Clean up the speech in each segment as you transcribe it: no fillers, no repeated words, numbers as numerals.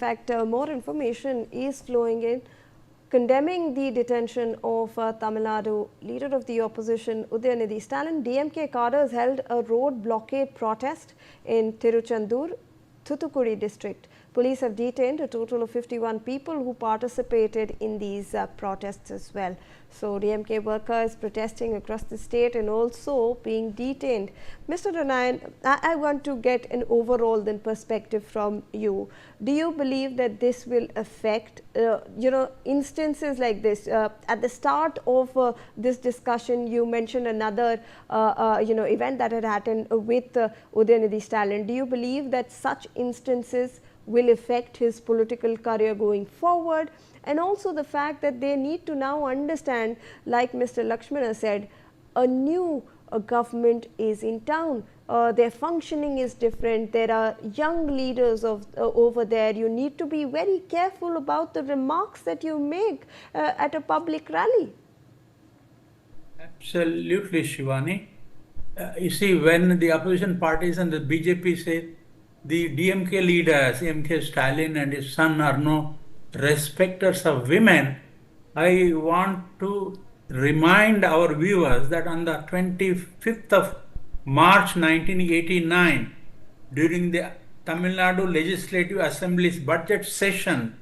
In fact, more information is flowing in condemning the detention of Tamil Nadu leader of the opposition Udhayanidhi Stalin. DMK Cadres held a road blockade protest in Tiruchendur, Thoothukudi district. Police have detained a total of 51 people who participated in these protests as well. So, DMK workers protesting across the state and also being detained. Mr. Ranayan, I want to get an overall then perspective from you. Do you believe that this will affect, instances like this? At the start of this discussion, you mentioned another, event that had happened with Udhayanidhi Stalin. Do you believe that such instances will affect his political career going forward? And also the fact that they need to now understand, like Mr. Lakshmana said, a new government is in town. Their functioning is different. There are young leaders over there. You need to be very careful about the remarks that you make at a public rally. Absolutely, Shivani. You see, when the opposition parties and the BJP say the DMK leaders, DMK Stalin and his son are no respecters of women, I want to remind our viewers that on the 25th of March 1989, during the Tamil Nadu Legislative Assembly's budget session,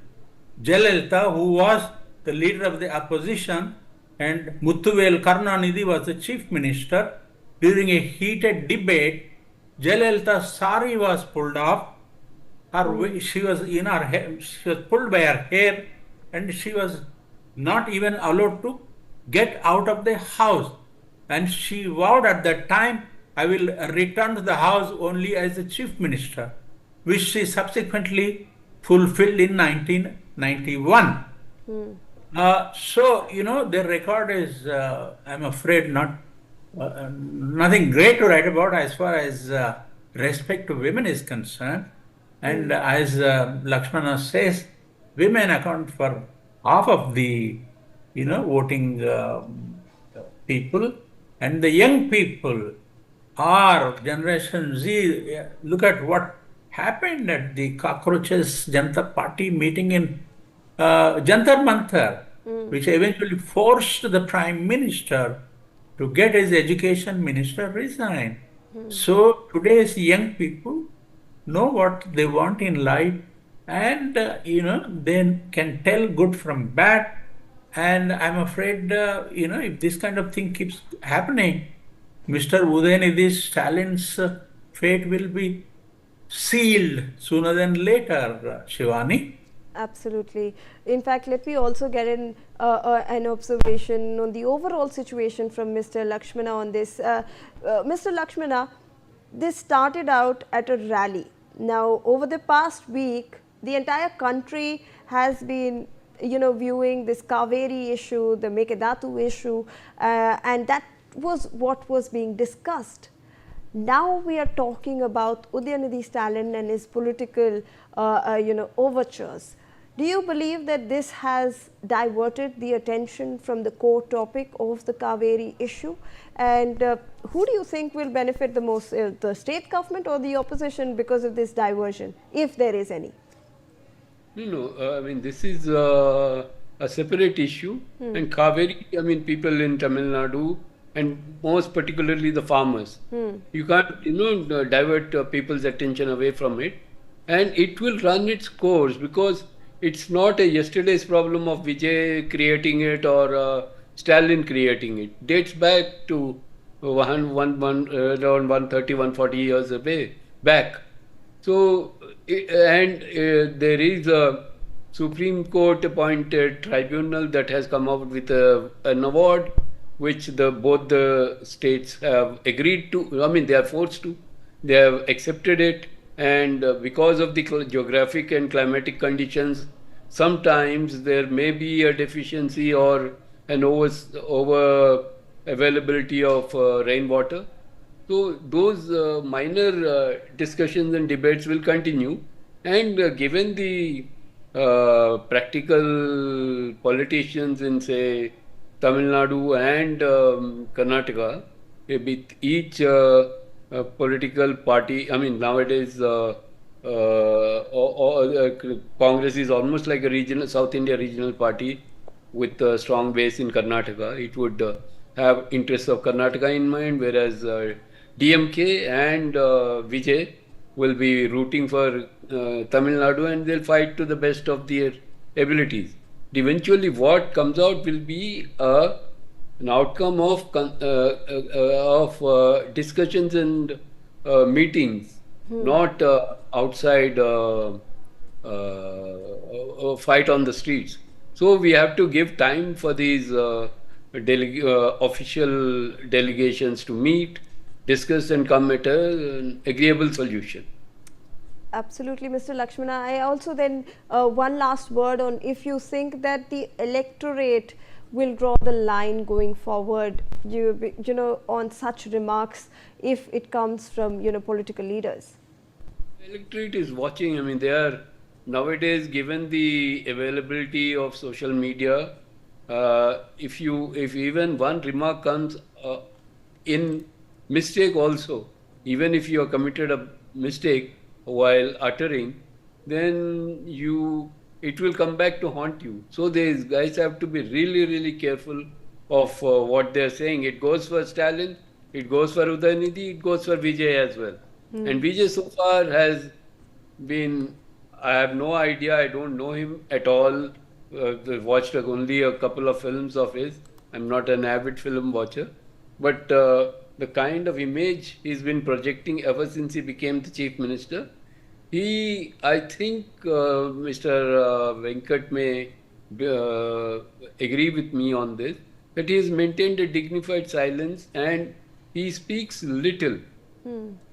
Jayalalitha, who was the leader of the opposition, and Muthuvel Karunanidhi was the chief minister, during a heated debate, Jayalalitha's sari was pulled off. She was pulled by her hair, and she was not even allowed to get out of the house. And she vowed at that time, I will return to the house only as the chief minister, which she subsequently fulfilled in 1991. So, their record is, I'm afraid, nothing great to write about as far as respect to women is concerned. And as Lakshmana says, women account for half of the, voting people, and the young people are Generation Z. Look at what happened at the Cockroaches Janata Party meeting in Jantar Mantar, which eventually forced the Prime Minister to get his education minister resign. So today's young people know what they want in life, and they can tell good from bad. And I'm afraid, if this kind of thing keeps happening, Mr. Udhayanidhi Stalin's fate will be sealed sooner than later, Shivani. Absolutely. In fact, let me also get an observation on the overall situation from Mr. Lakshmana on this. Mr. Lakshmana, this started out at a rally. Now, over the past week, the entire country has been, viewing this Cauvery issue, the Mekedatu issue, and that was what was being discussed. Now we are talking about Udhayanidhi Stalin and his political, overtures. Do you believe that this has diverted the attention from the core topic of the Cauvery issue? And who do you think will benefit the most, the state government or the opposition, because of this diversion, if there is any? I mean, this is a separate issue. And Cauvery, people in Tamil Nadu, and most particularly the farmers, you can't, divert people's attention away from it. And it will run its course, because it's not a yesterday's problem of Vijay creating it or Stalin creating it. Dates back to around 130, 140 years back. So, there is a Supreme Court appointed tribunal that has come out with an award, which both the states have agreed to. They are forced to. They have accepted it. And because of the geographic and climatic conditions, sometimes there may be a deficiency or an over availability of rainwater. So those minor discussions and debates will continue. And given the practical politicians in, say, Tamil Nadu and Karnataka, with each political party, nowadays Congress is almost like a regional South India regional party with a strong base in Karnataka. It would have interests of Karnataka in mind, whereas DMK and Vijay will be rooting for Tamil Nadu, and they'll fight to the best of their abilities. Eventually, what comes out will be an outcome of discussions and meetings, not outside fight on the streets. So we have to give time for these official delegations to meet, discuss, and come at an agreeable solution. Absolutely, Mr. Lakshmana. I also then one last word on if you think that the electorate will draw the line going forward, you know, on such remarks if it comes from, you know, political leaders. The electorate is watching. I mean, they are nowadays, given the availability of social media, if even one remark comes in mistake also, even if you have committed a mistake while uttering, then it will come back to haunt you. So these guys have to be really, really careful of what they're saying. It goes for Stalin, it goes for Udhayanidhi, it goes for Vijay as well. And Vijay so far has been, I have no idea, I don't know him at all. Watched only a couple of films of his. I'm not an avid film watcher. But the kind of image he's been projecting ever since he became the chief minister, I think Mr. Venkat may agree with me on this, that he has maintained a dignified silence and he speaks little.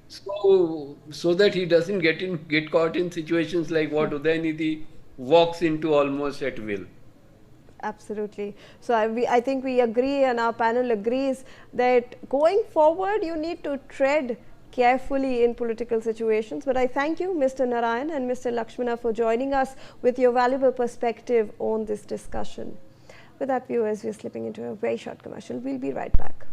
So that he doesn't get caught in situations like what Udhayanidhi walks into almost at will. Absolutely. So I think we agree, and our panel agrees, that going forward you need to tread carefully in political situations. But I thank you, Mr. Narayan and Mr. Lakshmana, for joining us with your valuable perspective on this discussion. With that, viewers, we are slipping into a very short commercial. We'll be right back.